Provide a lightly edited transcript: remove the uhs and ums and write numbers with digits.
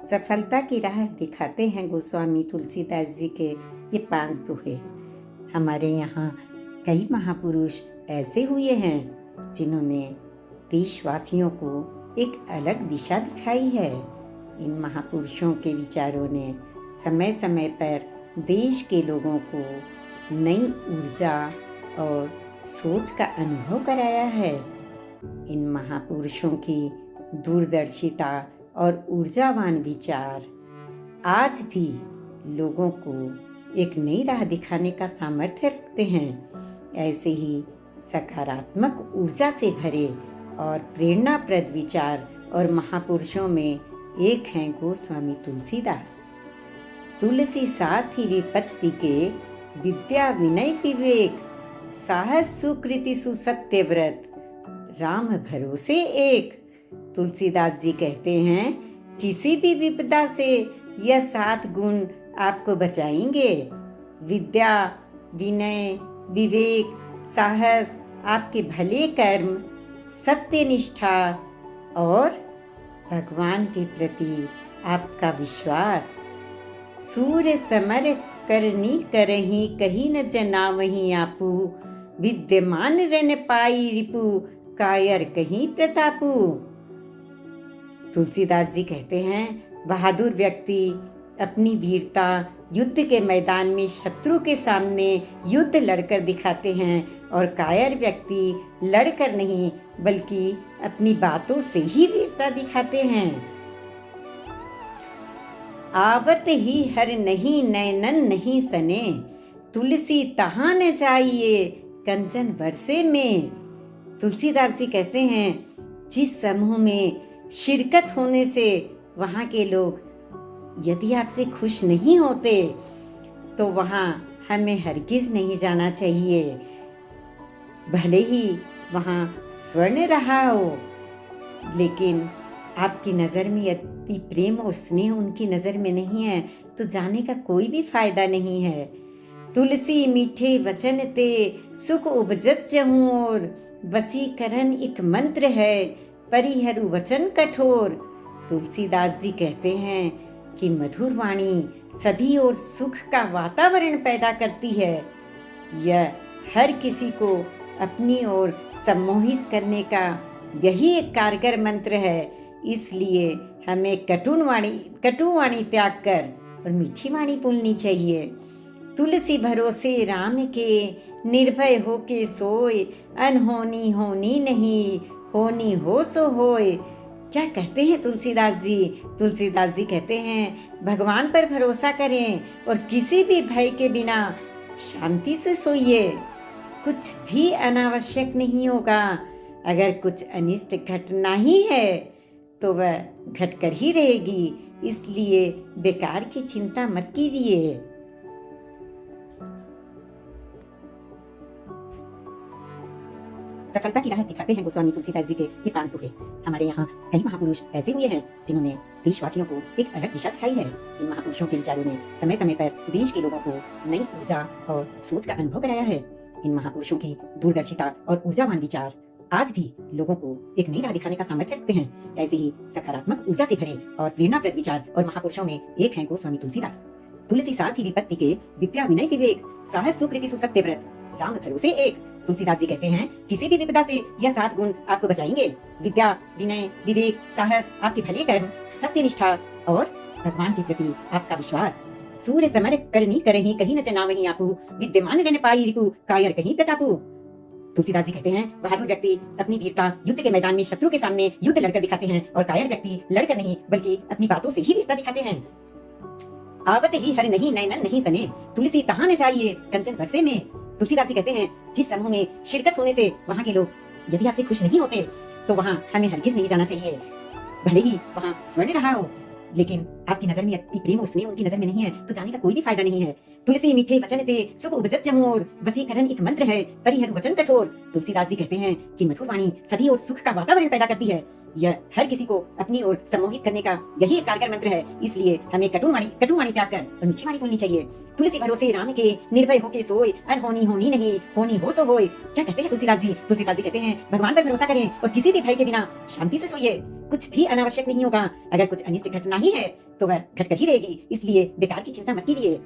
सफलता की राह दिखाते हैं गोस्वामी तुलसीदास जी के ये 5 दोहे। हमारे यहाँ कई महापुरुष ऐसे हुए हैं जिन्होंने देशवासियों को एक अलग दिशा दिखाई है। इन महापुरुषों के विचारों ने समय समय पर देश के लोगों को नई ऊर्जा और सोच का अनुभव कराया है। इन महापुरुषों की दूरदर्शिता और ऊर्जावान विचार आज भी लोगों को एक नई राह दिखाने का सामर्थ्य रखते हैं। ऐसे ही सकारात्मक ऊर्जा से भरे और प्रेरणाप्रद विचार और महापुरुषों में एक हैं गोस्वामी तुलसीदास। तुलसी साथ ही विपत्ति के, विद्या विनय विवेक, साहस सुकृति सुसत्यव्रत, राम भरोसे एक। तुलसीदास जी कहते हैं, किसी भी विपदा से यह 7 गुण आपको बचाएंगे। विद्या, विनय, विवेक, साहस, आपके भले कर्म, सत्यनिष्ठा और भगवान के प्रति आपका विश्वास। सूर्य समर करनी करही, कहीं न जनावही आपू, विद्यमान रन पाई रिपु, कायर कहीं प्रतापू। तुलसीदास जी कहते हैं, बहादुर व्यक्ति अपनी वीरता युद्ध के मैदान में शत्रु के सामने युद्ध लड़कर दिखाते हैं और कायर व्यक्ति लड़कर नहीं बल्कि अपनी बातों से ही वीरता दिखाते हैं। आवत ही हर नहीं नैनन नहीं सने, तुलसी तहाँ न जाइए कंचन बरसे में। तुलसीदास जी कहते हैं, जिस समूह में शिरकत होने से वहाँ के लोग यदि आपसे खुश नहीं होते तो वहाँ हमें हरगिज नहीं जाना चाहिए। भले ही वहाँ स्वर्ण रहा हो, लेकिन आपकी नज़र में यदि प्रेम और स्नेह उनकी नज़र में नहीं है तो जाने का कोई भी फायदा नहीं है। तुलसी मीठे वचन ते, सुख उपजत जहूं और, वसीकरण एक मंत्र है, परिहरु वचन कठोर। तुलसीदास जी कहते हैं कि मधुर वाणी सभी और सुख का वातावरण पैदा करती है। यह हर किसी को अपनी ओर सम्मोहित करने का यही एक कारगर मंत्र है। इसलिए हमें कटु वाणी त्याग कर और मीठी वाणी बोलनी चाहिए। तुलसी भरोसे राम के, निर्भय हो के सोए, अनहोनी होनी नहीं, होनी हो सो होए। क्या कहते हैं तुलसीदास जी? तुलसीदास जी कहते हैं, भगवान पर भरोसा करें और किसी भी भय के बिना शांति से सोइए। कुछ भी अनावश्यक नहीं होगा। अगर कुछ अनिष्ट घटना ही है तो वह घटकर ही रहेगी, इसलिए बेकार की चिंता मत कीजिए। सफलता की राह दिखाते हैं गोस्वामी तुलसीदास जी के ये 5 दोहे। हमारे यहाँ कई महापुरुष ऐसे हुए हैं जिन्होंने देशवासियों को एक अलग दिशा दिखाई है। इन महापुरुषों के विचारों ने समय समय पर देश के लोगों को नई ऊर्जा और सोच का अनुभव कराया है। इन महापुरुषों की दूरदर्शिता और ऊर्जावान विचार आज भी लोगों को एक नई राह दिखाने का सामर्थ्य रखते हैं। ऐसे ही सकारात्मक ऊर्जा से भरे और प्रेरणाप्रद विचार और महापुरुषों में एक हैं गोस्वामी तुलसीदास। तुलसी साथ ही विपत्ति के, विद्या विनय विवेक, साहस सुकृति सुसत्यव्रत, राम भरोसे एक। तुलसीदास जी कहते हैं, किसी भी विपदा से यह 7 गुण आपको बचाएंगे। विद्या, विनय, विवेक, साहस, आपके भले कर्म, सत्यनिष्ठा और भगवान के प्रति आपका विश्वास। सूर्य समर करनी करही, कहीं न जनावही आपू, विद्यमान रन पाई रिपु, कायर कहीं प्रतापू। तुलसीदास जी कहते हैं, बहादुर व्यक्ति अपनी वीरता युद्ध के मैदान में शत्रु के सामने युद्ध लड़कर दिखाते हैं और कायर व्यक्ति लड़कर नहीं बल्कि अपनी बातों से ही वीरता दिखाते हैं। आवत ही हर नहीं नैनन नहीं सने, तुलसी तहाँ न जाइए कंचन बरसे में। तुलसीदास जी कहते हैं, जिस समूह में शिरकत होने से वहाँ के लोग यदि आपसे खुश नहीं होते तो वहाँ हमें हरगिज नहीं जाना चाहिए। भले ही वहाँ स्वर्ण रहा हो, लेकिन आपकी नजर में यदि प्रेम और स्नेह उनकी नजर में नहीं है तो जाने का कोई भी फायदा नहीं है। तुलसी मीठे वचन ते, सुख उपजत जहूं और, वसीकरण एक मंत्र है, परिहरु वचन कठोर। तुलसीदास जी कहते हैं कि मधुर वाणी सभी और सुख का वातावरण पैदा करती है। यह हर किसी को अपनी ओर सम्मोहित करने का यही एक कारगर मंत्र है। इसलिए हमें कटु वाणी त्याग कर और मीठी वाणी बोलनी चाहिए। तुलसी भरोसे राम के, निर्भय होके सोए, अनहोनी होनी नहीं, होनी हो सो होए। क्या कहते हैं तुलसीदास जी? तुलसीदास जी कहते हैं, भगवान पर भरोसा करें और किसी भी भय के बिना शांति से सोइए। कुछ भी अनावश्यक नहीं होगा। अगर कुछ अनिष्ट घटना ही है तो वह घटकर ही रहेगी, इसलिए बेकार की चिंता मत कीजिए।